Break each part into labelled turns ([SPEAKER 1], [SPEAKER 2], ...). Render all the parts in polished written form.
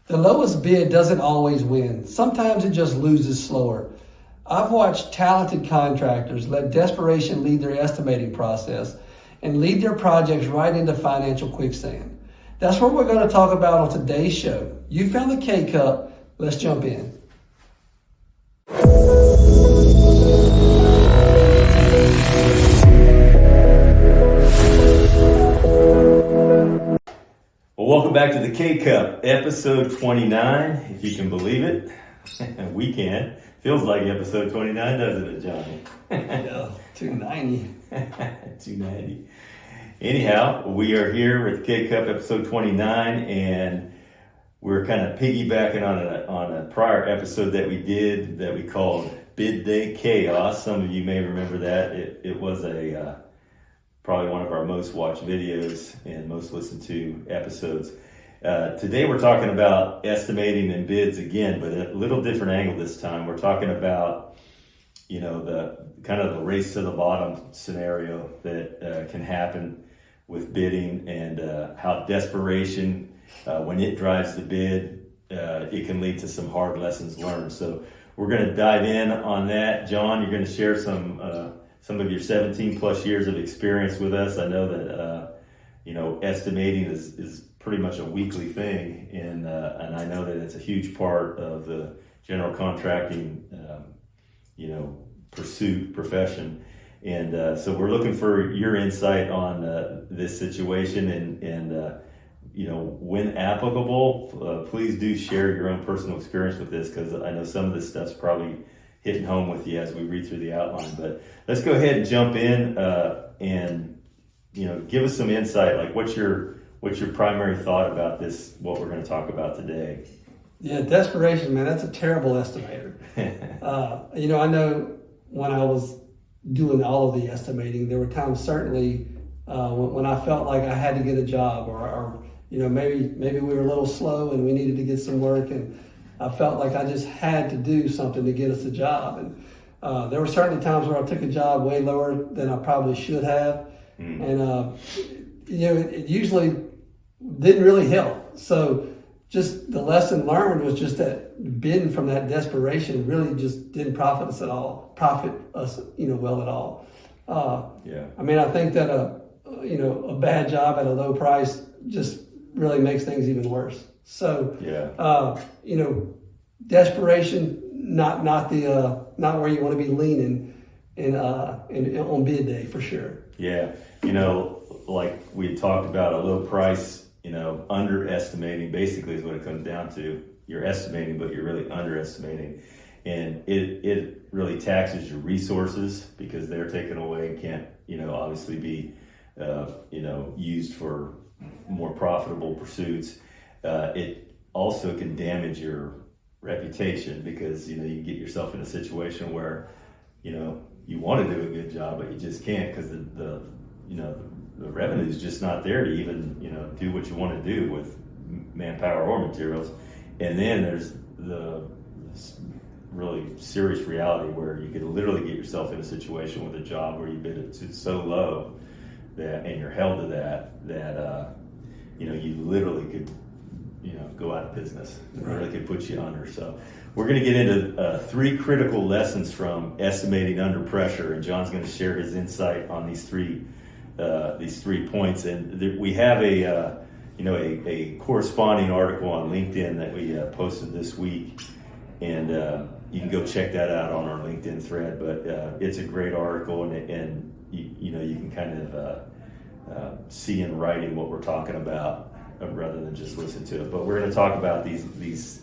[SPEAKER 1] The lowest bid doesn't always win. Sometimes it just loses slower. I've watched talented contractors let desperation lead their estimating process and lead their projects right into financial quicksand. That's what we're going to talk about on today's show. You found the K-Cup. Let's jump in.
[SPEAKER 2] Well, welcome back to the K-Cup, episode 29, if you can believe it. We can. Feels like episode 29, doesn't it, Johnny?
[SPEAKER 1] Yeah, 290.
[SPEAKER 2] 290. Anyhow, we are here with K-Cup episode 29, and we're kind of piggybacking on a prior episode that we did that we called Bid Day Chaos. Some of you may remember that. It was probably one of our most watched videos and most listened to episodes. Today we're talking about estimating and bids again, but a little different angle this time. We're talking about, the kind of the race to the bottom scenario that can happen with bidding, and how desperation, when it drives the bid, it can lead to some hard lessons learned. So we're going to dive in on that. John, you're going to share some of your 17 plus years of experience with us. I know that, estimating is pretty much a weekly thing. And I know that it's a huge part of the general contracting, profession. And so we're looking for your insight on this situation and when applicable, please do share your own personal experience with this, because I know some of this stuff's probably hitting home with you as we read through the outline. But let's go ahead and jump in and give us some insight. Like, what's your primary thought about this, what we're going to talk about today?
[SPEAKER 1] Yeah, desperation, man, that's a terrible estimator. I know when I was doing all of the estimating, there were times certainly when I felt like I had to get a job, or maybe we were a little slow and we needed to get some work, and I felt like I just had to do something to get us a job. And there were certainly times where I took a job way lower than I probably should have. And, it usually didn't really help. So just the lesson learned was just that bidding from that desperation really just didn't profit us well at all. I mean, I think that a bad job at a low price just really makes things even worse. So, desperation, not where you want to be leaning on bid day for sure.
[SPEAKER 2] Yeah. Like we talked about, a low price, underestimating basically is what it comes down to. You're estimating, but you're really underestimating. And it really taxes your resources, because they're taken away and can't, obviously be, used for more profitable pursuits. It also can damage your reputation, because, you get yourself in a situation where, you want to do a good job, but you just can't, because the revenue is just not there to even, do what you want to do with manpower or materials. And then there's the really serious reality where you could literally get yourself in a situation with a job where you bid it so low and you're held to that you literally could, go out of business. It really could put you under. So we're going to get into 3 critical lessons from estimating under pressure, and John's going to share his insight on these three points. And we have a corresponding article on LinkedIn that we posted this week, and you can go check that out on our LinkedIn thread. But it's a great article, and you can kind of see in writing what we're talking about, rather than just listen to it. But we're going to talk about these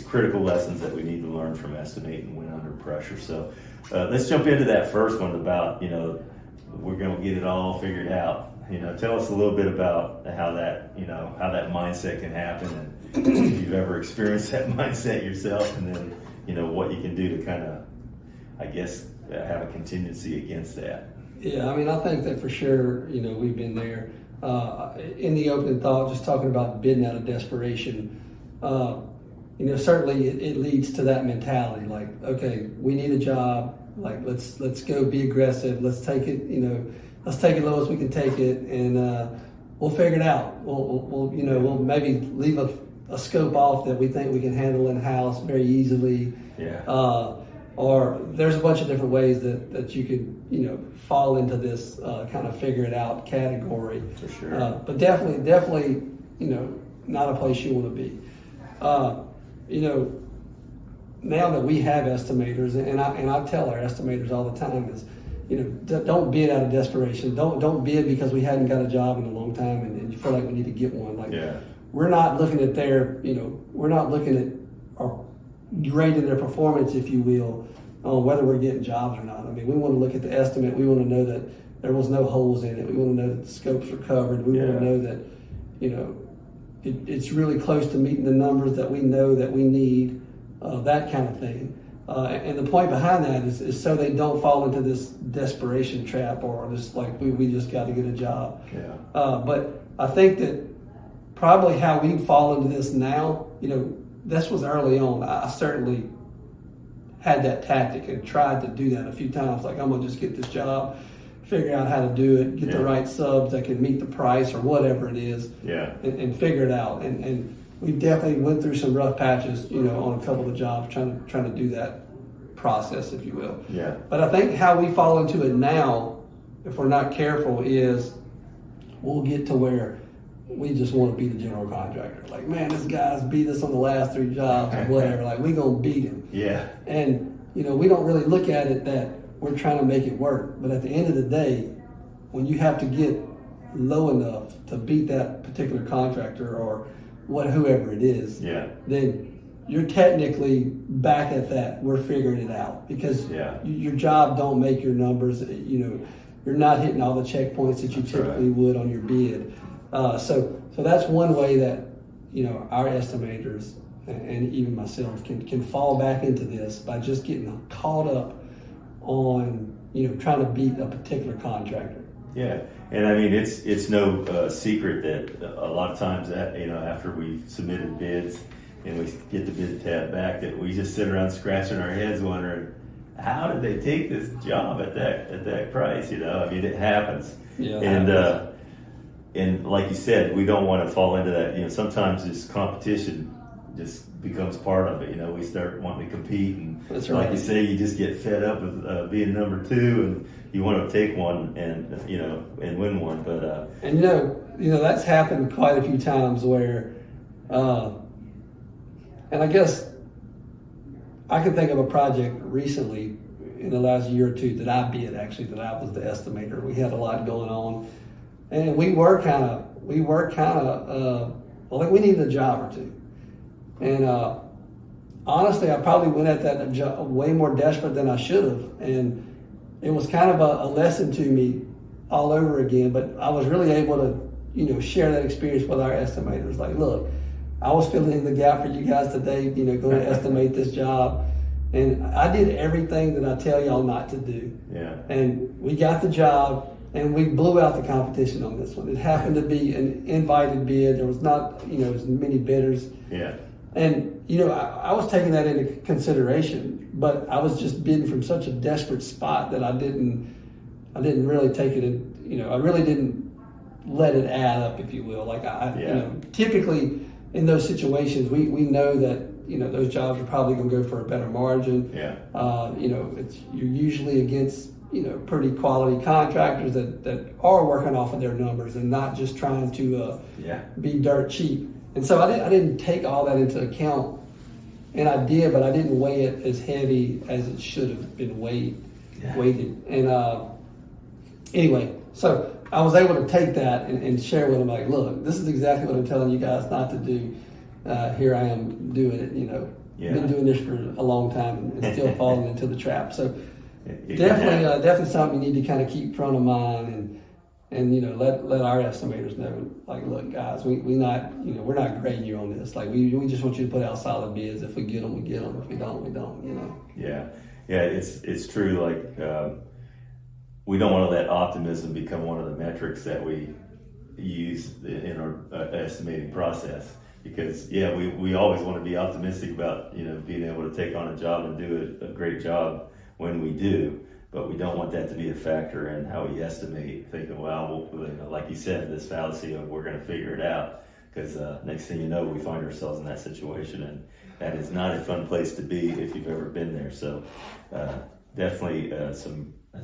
[SPEAKER 2] critical lessons that we need to learn from estimating when under pressure. So let's jump into that first one about, we're going to get it all figured out. Tell us a little bit about how that mindset can happen, and if you've ever experienced that mindset yourself, and then, what you can do to kind of, I guess, have a contingency against that.
[SPEAKER 1] Yeah, I mean, I think that for sure, we've been there. In the opening thought, just talking about bidding out of desperation, certainly it leads to that mentality. Like, okay, we need a job. Like, let's go be aggressive. Let's take it, let's take it low as we can take it, and we'll figure it out. We'll maybe leave a a scope off that we think we can handle in-house very easily.
[SPEAKER 2] Yeah.
[SPEAKER 1] Or there's a bunch of different ways that you could, fall into this kind of figure it out category.
[SPEAKER 2] For sure.
[SPEAKER 1] But definitely, not a place you want to be. Now that we have estimators, and I tell our estimators all the time is, don't bid out of desperation. Don't bid because we hadn't got a job in a long time and you feel like we need to get one. We're not looking at we're not looking at or grading their performance, if you will, on whether we're getting jobs or not. I mean, we want to look at the estimate. We want to know that there was no holes in it. We want to know that the scopes are covered. We want to know that, it's really close to meeting the numbers that we know that we need, that kind of thing. And the point behind that is so they don't fall into this desperation trap or this we just got to get a job.
[SPEAKER 2] Yeah.
[SPEAKER 1] But I think that probably how we fall into this now, this was early on. I certainly had that tactic and tried to do that a few times. I'm gonna just get this job, figure out how to do it, get the right subs that can meet the price or whatever it is, and figure it out. And we definitely went through some rough patches, on a couple of jobs trying to do that process, if you will.
[SPEAKER 2] Yeah.
[SPEAKER 1] But I think how we fall into it now, if we're not careful, is we'll get to where we just want to be the general contractor. Man, this guy's beat us on the last 3 jobs or whatever. We gonna beat him.
[SPEAKER 2] Yeah.
[SPEAKER 1] And we don't really look at it that we're trying to make it work. But at the end of the day, when you have to get low enough to beat that particular contractor or whoever it is, then you're technically back at that. We're figuring it out because your job don't make your numbers. You're not hitting all the checkpoints that you typically would on your bid. So that's one way that our estimators and even myself can fall back into this by just getting caught up on trying to beat a particular contractor.
[SPEAKER 2] Yeah, and I mean it's no secret that a lot of times that after we've submitted bids and we get the bid tab back, that we just sit around scratching our heads wondering how did they take this job at that price? I mean it happens.
[SPEAKER 1] Yeah.
[SPEAKER 2] And like you said, we don't want to fall into that. Sometimes this competition just becomes part of it. We start wanting to compete, and
[SPEAKER 1] that's right.
[SPEAKER 2] Like you say, you just get fed up with being number 2, and you want to take one and and win one. But
[SPEAKER 1] and that's happened quite a few times where, and I guess I can think of a project recently in the last year or 2 that I bid actually that I was the estimator. We had a lot going on. And we were kind of, we needed a job or 2. And honestly, I probably went at that way more desperate than I should have. And it was kind of a lesson to me all over again. But I was really able to, share that experience with our estimators. Look, I was filling in the gap for you guys today, going to estimate this job. And I did everything that I tell y'all not to do.
[SPEAKER 2] Yeah. And
[SPEAKER 1] we got the job. And we blew out the competition on this one. It happened to be an invited bid. There was not, as many bidders.
[SPEAKER 2] Yeah.
[SPEAKER 1] And, I was taking that into consideration, but I was just bidding from such a desperate spot that I didn't really take it in, I really didn't let it add up, if you will. Typically in those situations, we know that, those jobs are probably going to go for a better margin.
[SPEAKER 2] Yeah.
[SPEAKER 1] You're usually against, pretty quality contractors that are working off of their numbers and not just trying to be dirt cheap. And so I didn't take all that into account, and I did, but I didn't weigh it as heavy as it should have been weighted. And anyway, so I was able to take that and share with them, look, this is exactly what I'm telling you guys not to do. Here I am doing it, been doing this for a long time and still falling into the trap. So definitely something you need to kind of keep front of mind and let our estimators know, look guys, we're not grading you on this. We just want you to put out solid bids. If we get them, we get them. If we don't, we don't.
[SPEAKER 2] Yeah, it's true. We don't want to let optimism become one of the metrics that we use in our estimating process. Because we always want to be optimistic about being able to take on a job and do a great job when we do, but we don't want that to be a factor in how we estimate. Thinking, well, like you said, this fallacy of we're going to figure it out. because next thing you know, we find ourselves in that situation, and that is not a fun place to be if you've ever been there. So definitely that's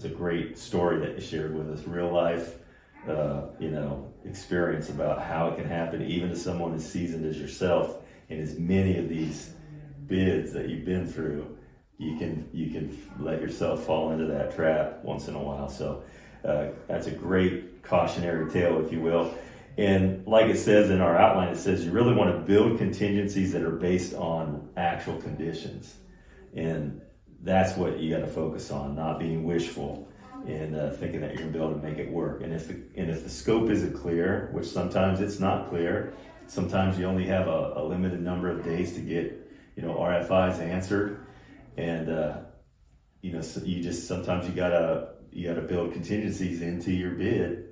[SPEAKER 2] a great story that you shared with us, real life, experience about how it can happen even to someone as seasoned as yourself. And as many of these bids that you've been through, you can let yourself fall into that trap once in a while. So that's a great cautionary tale, if you will. And like it says in our outline, it says you really want to build contingencies that are based on actual conditions. And that's what you got to focus on, not being wishful and thinking that you're going to be able to make it work. And if the scope isn't clear, which sometimes it's not clear, sometimes you only have a limited number of days to get, RFIs answered. And, sometimes you gotta build contingencies into your bid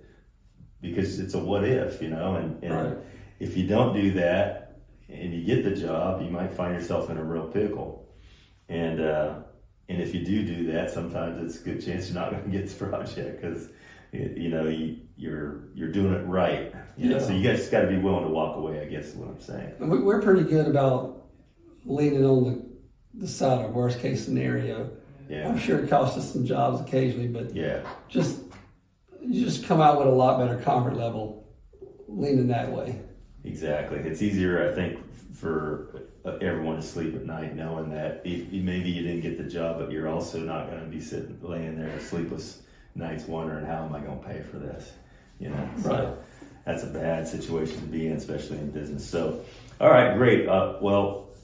[SPEAKER 2] because it's a what if, and
[SPEAKER 1] right.
[SPEAKER 2] If you don't do that and you get the job, you might find yourself in a real pickle. And if you do that, sometimes it's a good chance you're not going to get the project because, you're doing it right. So you guys got to be willing to walk away, I guess is what I'm saying.
[SPEAKER 1] We're pretty good about leaning on the side of worst case scenario.
[SPEAKER 2] Yeah.
[SPEAKER 1] I'm sure it costs us some jobs occasionally, but
[SPEAKER 2] yeah,
[SPEAKER 1] you just come out with a lot better comfort level leaning that way.
[SPEAKER 2] Exactly. It's easier, I think, for everyone to sleep at night knowing that maybe you didn't get the job, but you're also not going to be laying there sleepless nights wondering how am I going to pay for this. So
[SPEAKER 1] right.
[SPEAKER 2] That's a bad situation to be in, especially in business. So, all right, great.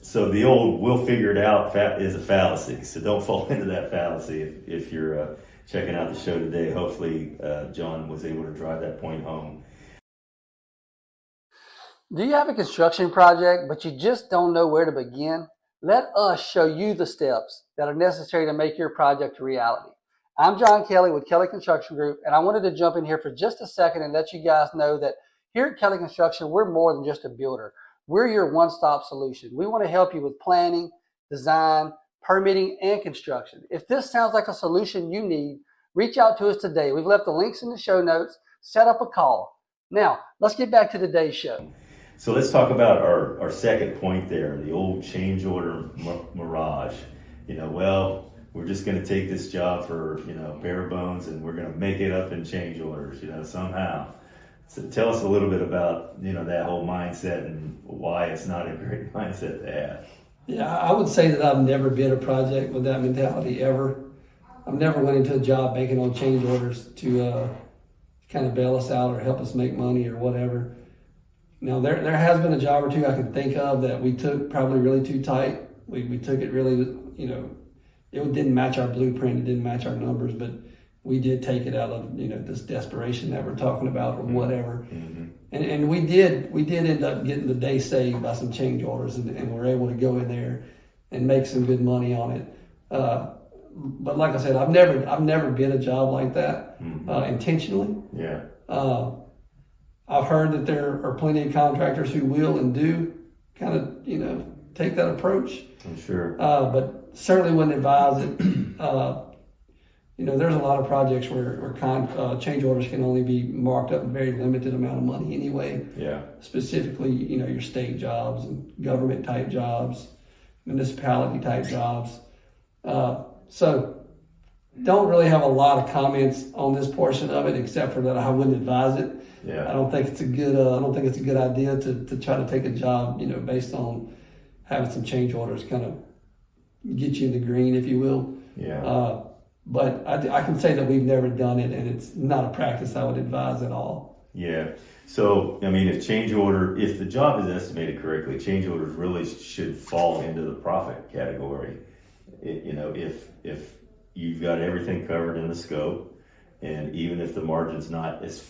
[SPEAKER 2] So the old "we'll figure it out" is a fallacy. So don't fall into that fallacy if you're checking out the show today. Hopefully, Jon was able to drive that point home.
[SPEAKER 3] Do you have a construction project, but you just don't know where to begin? Let us show you the steps that are necessary to make your project a reality. I'm John Kelly with Kelly Construction Group, and I wanted to jump in here for just a second and let you guys know that here at Kelly Construction, we're more than just a builder. We're your one-stop solution. We want to help you with planning, design, permitting, and construction. If this sounds like a solution you need, reach out to us today. We've left the links in the show notes. Set up a call. Now, let's get back to today's show.
[SPEAKER 2] So let's talk about our second point there, the old change order mirage. We're just going to take this job for, bare bones, and we're going to make it up in change orders, somehow. So tell us a little bit about, that whole mindset and why it's not a great mindset to have.
[SPEAKER 1] Yeah, I would say that I've never bid a project with that mentality ever. I've never went into a job banking on change orders to kind of bail us out or help us make money or whatever. Now, there has been a job or two I can think of that we took probably really too tight. We took it really, it didn't match our blueprint, it didn't match our numbers, but we did take it out of, this desperation that we're talking about or whatever.
[SPEAKER 2] Mm-hmm.
[SPEAKER 1] And we did end up getting the day saved by some change orders and we're able to go in there and make some good money on it. But like I said, I've never bid a job like that intentionally.
[SPEAKER 2] Yeah.
[SPEAKER 1] I've heard that there are plenty of contractors who will and do kind of, take that approach.
[SPEAKER 2] I'm sure.
[SPEAKER 1] But certainly wouldn't advise it. There's a lot of projects where change orders can only be marked up a very limited amount of money anyway.
[SPEAKER 2] Yeah.
[SPEAKER 1] Specifically, your state jobs and government type jobs, municipality type jobs. So don't really have a lot of comments on this portion of it, except for that I wouldn't advise it.
[SPEAKER 2] Yeah.
[SPEAKER 1] I don't think it's a good idea to try to take a job, based on having some change orders kind of get you in the green, if you will.
[SPEAKER 2] Yeah.
[SPEAKER 1] But I can say that we've never done it, and it's not a practice I would advise at all.
[SPEAKER 2] Yeah. So, if the job is estimated correctly, change orders really should fall into the profit category. If you've got everything covered in the scope, and even if the margin's not as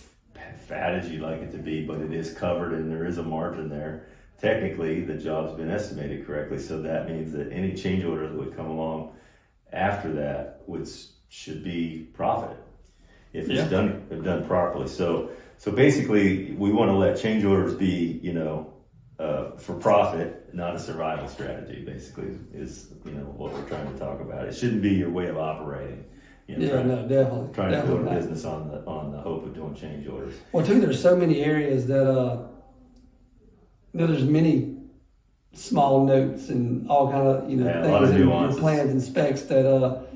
[SPEAKER 2] fat as you'd like it to be, but it is covered and there is a margin there, technically the job's been estimated correctly. So that means that any change order that would come along after that should be profit if it's done properly. So basically, we want to let change orders be, for profit, not a survival strategy. Basically, is what we're trying to talk about. It shouldn't be your way of operating.
[SPEAKER 1] Definitely.
[SPEAKER 2] Trying to build a business on the hope of doing change orders.
[SPEAKER 1] Well, too, there's so many areas that there's many small notes and all kind of,
[SPEAKER 2] Yeah, a lot
[SPEAKER 1] things
[SPEAKER 2] of
[SPEAKER 1] in your
[SPEAKER 2] nuances.
[SPEAKER 1] plans and specs that,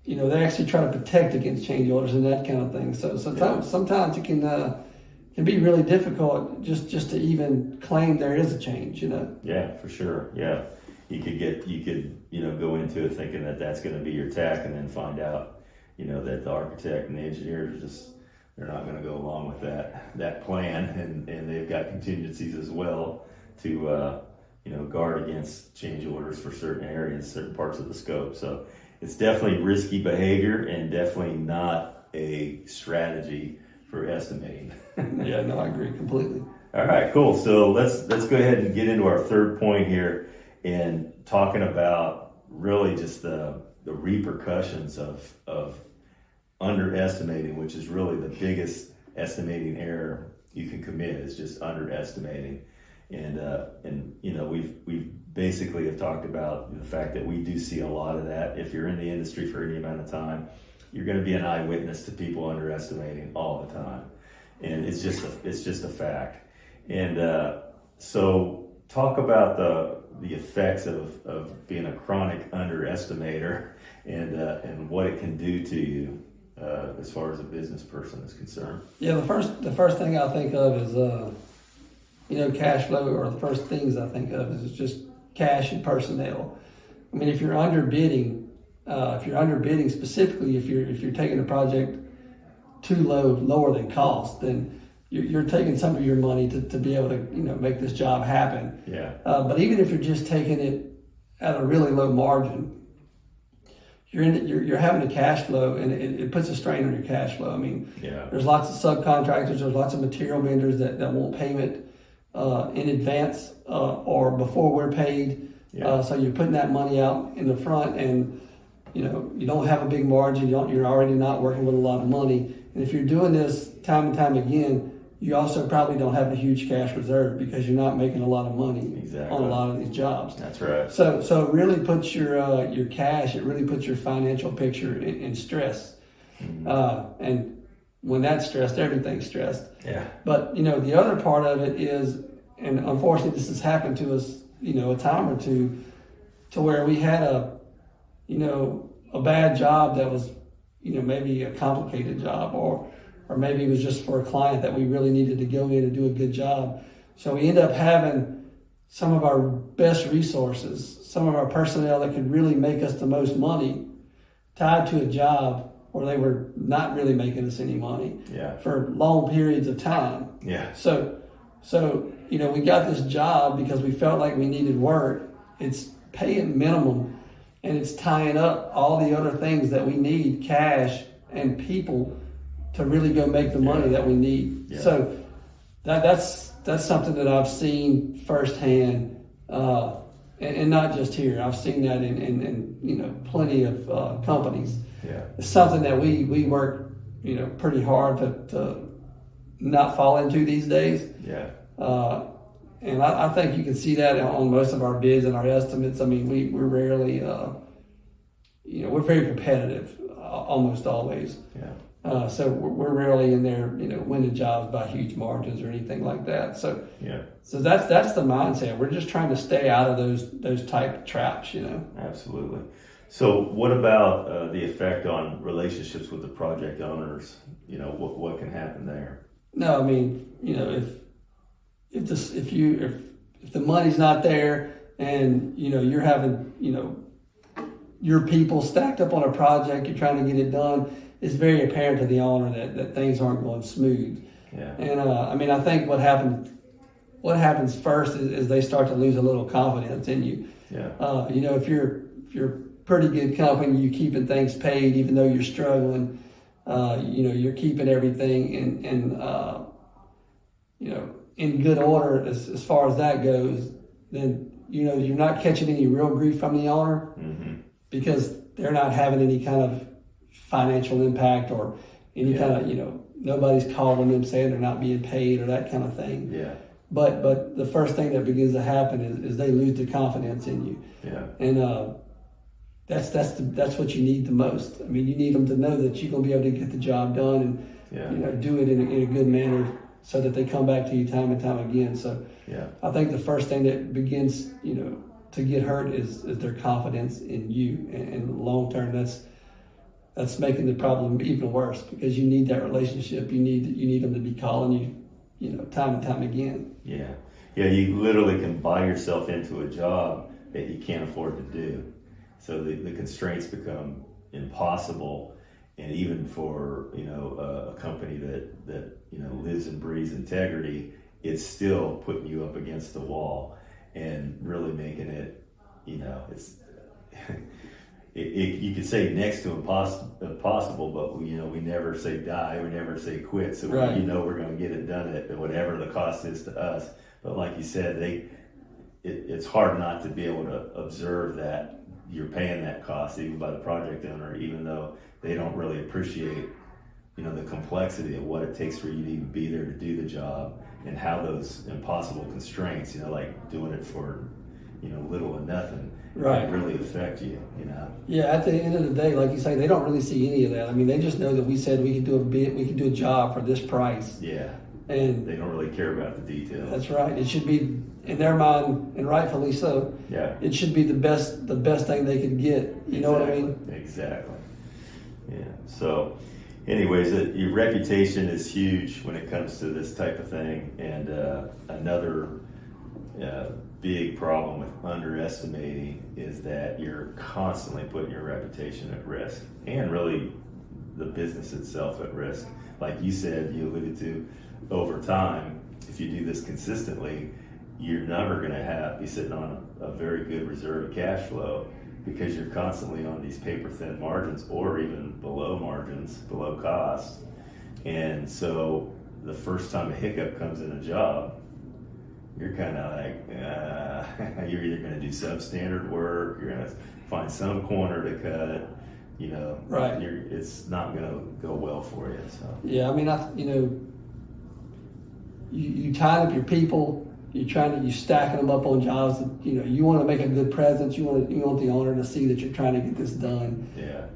[SPEAKER 1] they actually try to protect against change orders and that kind of thing. So sometimes it can be really difficult just to even claim there is a change,
[SPEAKER 2] Yeah, for sure. Yeah, you could go into it thinking that that's going to be your tack, and then find out, that the architect and the engineers they're not going to go along with that plan, and they've got contingencies as well to guard against change orders for certain areas, certain parts of the scope. So it's definitely risky behavior, and definitely not a strategy for estimating.
[SPEAKER 1] Yeah, no, I agree completely.
[SPEAKER 2] All right, cool. So let's go ahead and get into our third point here, and talking about really just the repercussions of underestimating, which is really the biggest estimating error you can commit, is just underestimating. And we've basically have talked about the fact that we do see a lot of that. If you're in the industry for any amount of time, you're going to be an eyewitness to people underestimating all the time, and it's just a fact. And so talk about the effects of being a chronic underestimator, and what it can do to you as far as a business person is concerned.
[SPEAKER 1] Yeah, the first thing I think of is cash flow, or the first things I think of is just cash and personnel. I mean, if you're underbidding specifically, if you're taking a project too lower than cost, then you're taking some of your money to be able to make this job happen.
[SPEAKER 2] Yeah.
[SPEAKER 1] But even if you're just taking it at a really low margin, you're having a cash flow, and it puts a strain on your cash flow. I mean,
[SPEAKER 2] Yeah.
[SPEAKER 1] there's lots of subcontractors, there's lots of material vendors that want payment in advance or before we're paid.
[SPEAKER 2] Yeah.
[SPEAKER 1] So you're putting that money out in the front, and you don't have a big margin. You're already not working with a lot of money. And if you're doing this time and time again, you also probably don't have a huge cash reserve, because you're not making a lot of money
[SPEAKER 2] Exactly.
[SPEAKER 1] on a lot of these jobs.
[SPEAKER 2] That's right.
[SPEAKER 1] So it really puts your cash, it really puts your financial picture in stress.
[SPEAKER 2] Mm-hmm.
[SPEAKER 1] And when that's stressed, everything's stressed.
[SPEAKER 2] Yeah.
[SPEAKER 1] But the other part of it is, and unfortunately this has happened to us, a time or two, to where we had a bad job that was, maybe a complicated job, or maybe it was just for a client that we really needed to go in and do a good job. So we end up having some of our best resources, some of our personnel that could really make us the most money, tied to a job where they were not really making us any money.
[SPEAKER 2] Yeah.
[SPEAKER 1] For long periods of time.
[SPEAKER 2] Yeah.
[SPEAKER 1] So we got this job because we felt like we needed work. It's paying minimum, and it's tying up all the other things that we need, cash and people, to really go make the money that we need.
[SPEAKER 2] Yeah.
[SPEAKER 1] So that's something that I've seen firsthand, and not just here. I've seen that in plenty of companies.
[SPEAKER 2] Yeah.
[SPEAKER 1] It's something that we work pretty hard to not fall into these days.
[SPEAKER 2] Yeah.
[SPEAKER 1] And I think you can see that on most of our bids and our estimates. I mean, we're rarely, we're very competitive almost always.
[SPEAKER 2] Yeah.
[SPEAKER 1] So we're rarely in there, winning jobs by huge margins or anything like that. So
[SPEAKER 2] Yeah.
[SPEAKER 1] so that's the mindset. We're just trying to stay out of those type of traps.
[SPEAKER 2] Absolutely. So what about the effect on relationships with the project owners? What can happen there?
[SPEAKER 1] No, I mean, if the money's not there, and you're having your people stacked up on a project, you're trying to get it done, it's very apparent to the owner that things aren't going smooth.
[SPEAKER 2] Yeah.
[SPEAKER 1] And I think what happens first is they start to lose a little confidence in you.
[SPEAKER 2] Yeah.
[SPEAKER 1] If you're a pretty good company, you're keeping things paid even though you're struggling. You're keeping everything in good order as far as that goes. Then you're not catching any real grief from the owner,
[SPEAKER 2] Mm-hmm.
[SPEAKER 1] because they're not having any kind of financial impact or any kind of nobody's calling them saying they're not being paid or that kind of thing.
[SPEAKER 2] Yeah.
[SPEAKER 1] But the first thing that begins to happen is they lose the confidence in you.
[SPEAKER 2] Yeah.
[SPEAKER 1] And that's what you need the most. I mean, you need them to know that you're going to be able to get the job done and do it in a good manner so that they come back to you time and time again. So
[SPEAKER 2] Yeah.
[SPEAKER 1] I think the first thing that begins, to get hurt is their confidence in you, and long term, that's making the problem even worse, because you need that relationship. You need them to be calling you, time and time again.
[SPEAKER 2] Yeah. Yeah, you literally can buy yourself into a job that you can't afford to do. So the constraints become impossible. And even for, a company that lives and breathes integrity, it's still putting you up against the wall and really making it, it's, you could say next to impossible, but we never say die, we never say quit. So
[SPEAKER 1] right.
[SPEAKER 2] We're going to get it done at whatever the cost is to us. But like you said, it's hard not to be able to observe that you're paying that cost, even by the project owner, even though they don't really appreciate, the complexity of what it takes for you to even be there to do the job, and how those impossible constraints, like doing it for, little or nothing,
[SPEAKER 1] right,
[SPEAKER 2] can really affect you,
[SPEAKER 1] Yeah, at the end of the day, like you say, they don't really see any of that. I mean, they just know that we said we could do a job for this price.
[SPEAKER 2] Yeah.
[SPEAKER 1] And
[SPEAKER 2] they don't really care about the details.
[SPEAKER 1] That's right. It should be, in their mind, and rightfully so.
[SPEAKER 2] Yeah.
[SPEAKER 1] It should be the best thing they could get. You know what I mean?
[SPEAKER 2] Exactly. Yeah. So, anyways, your reputation is huge when it comes to this type of thing, and another big problem with underestimating is that you're constantly putting your reputation at risk, and really the business itself at risk. Like you said, you alluded to, over time, if you do this consistently, you're never going to be sitting on a very good reserve of cash flow, because you're constantly on these paper thin margins, or even below margins, below cost. And so the first time a hiccup comes in a job, you're kind of like, you're either going to do substandard work, you're going to find some corner to cut,
[SPEAKER 1] right.
[SPEAKER 2] It's not going to go well for you. So
[SPEAKER 1] yeah, I mean, you tie up your people. You're stacking them up on jobs that, you want to make a good presence. You want the owner to see that you're trying to get this done.
[SPEAKER 2] Yeah.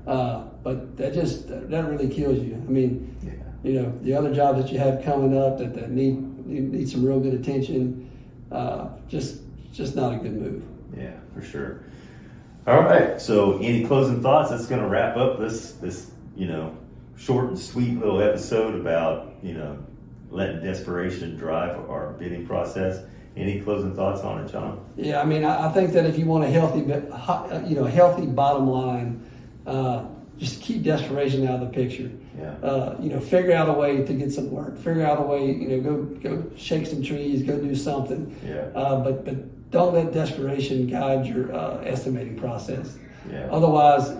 [SPEAKER 1] But that really kills you. I mean,
[SPEAKER 2] yeah.
[SPEAKER 1] The other jobs that you have coming up that need some real good attention, just not a good move.
[SPEAKER 2] Yeah, for sure. All right. So, any closing thoughts? That's going to wrap up this short and sweet little episode about letting desperation drive our bidding process. Any closing thoughts on it, John?
[SPEAKER 1] Yeah, I mean, I think that if you want a healthy bottom line, just keep desperation out of the picture.
[SPEAKER 2] Yeah.
[SPEAKER 1] Figure out a way to get some work. Figure out a way, go shake some trees, go do something.
[SPEAKER 2] Yeah.
[SPEAKER 1] But don't let desperation guide your estimating process.
[SPEAKER 2] Yeah.
[SPEAKER 1] Otherwise,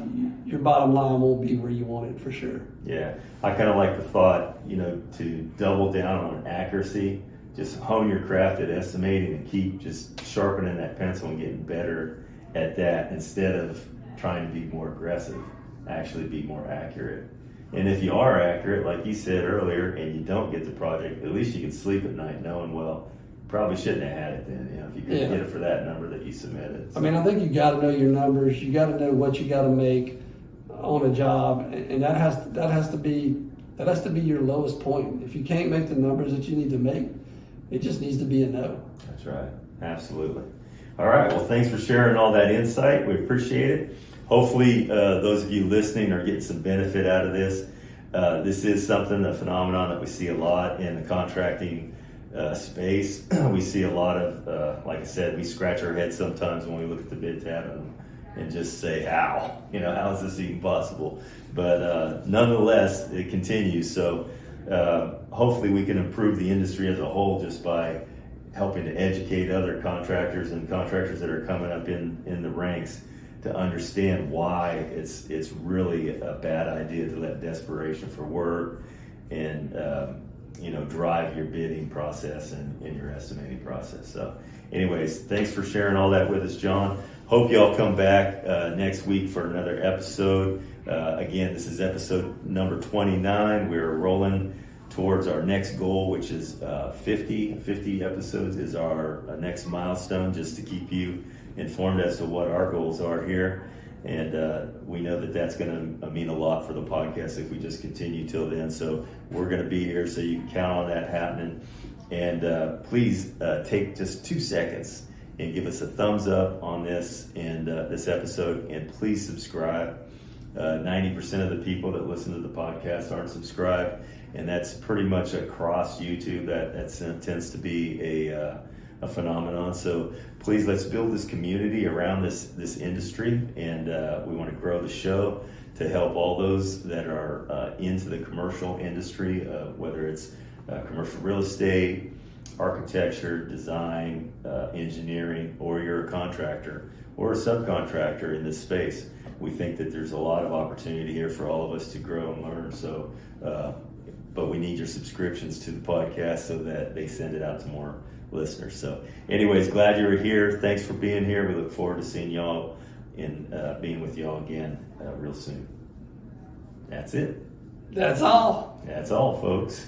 [SPEAKER 1] your bottom line won't be where you want it for sure.
[SPEAKER 2] Yeah. I kind of like the thought, to double down on accuracy. Just hone your craft at estimating and keep just sharpening that pencil and getting better at that, instead of trying to be more aggressive. Actually be more accurate. And if you are accurate, like you said earlier, and you don't get the project, at least you can sleep at night knowing, well, probably shouldn't have had it then, if you couldn't get it for that number that you submitted. So.
[SPEAKER 1] I mean, I think you got to know your numbers. You got to know what you got to make on a job, and that has to be your lowest point. If you can't make the numbers that you need to make, it just needs to be a no.
[SPEAKER 2] That's right. Absolutely. All right. Well, thanks for sharing all that insight. We appreciate it. Hopefully, those of you listening are getting some benefit out of this. This is a phenomenon that we see a lot in the contracting space. We see a lot of, like I said, we scratch our heads sometimes when we look at the bid tab and just say, how? How is this even possible? But nonetheless, it continues. So hopefully we can improve the industry as a whole just by helping to educate other contractors and contractors that are coming up in the ranks to understand why it's really a bad idea to let desperation for work and drive your bidding process and your estimating process. So anyways, thanks for sharing all that with us, John. Hope y'all come back next week for another episode. Again, this is episode number 29. We're rolling towards our next goal, which is 50 episodes is our next milestone, just to keep you informed as to what our goals are here. And we know that that's going to mean a lot for the podcast if we just continue till then. So we're going to be here, so you can count on that happening. And please take just 2 seconds and give us a thumbs up on this and this episode, and please subscribe. 90% of the people that listen to the podcast aren't subscribed, and that's pretty much across YouTube. That tends to be a phenomenon. So please, let's build this community around this industry, and we want to grow the show to help all those that are into the commercial industry, whether it's commercial real estate, architecture, design, engineering, or you're a contractor or a subcontractor in this space. We think that there's a lot of opportunity here for all of us to grow and learn. So, but we need your subscriptions to the podcast so that they send it out to more listeners. So anyways, glad you were here. Thanks for being here. We look forward to seeing y'all and being with y'all again real soon. That's it.
[SPEAKER 1] That's all.
[SPEAKER 2] That's all, folks.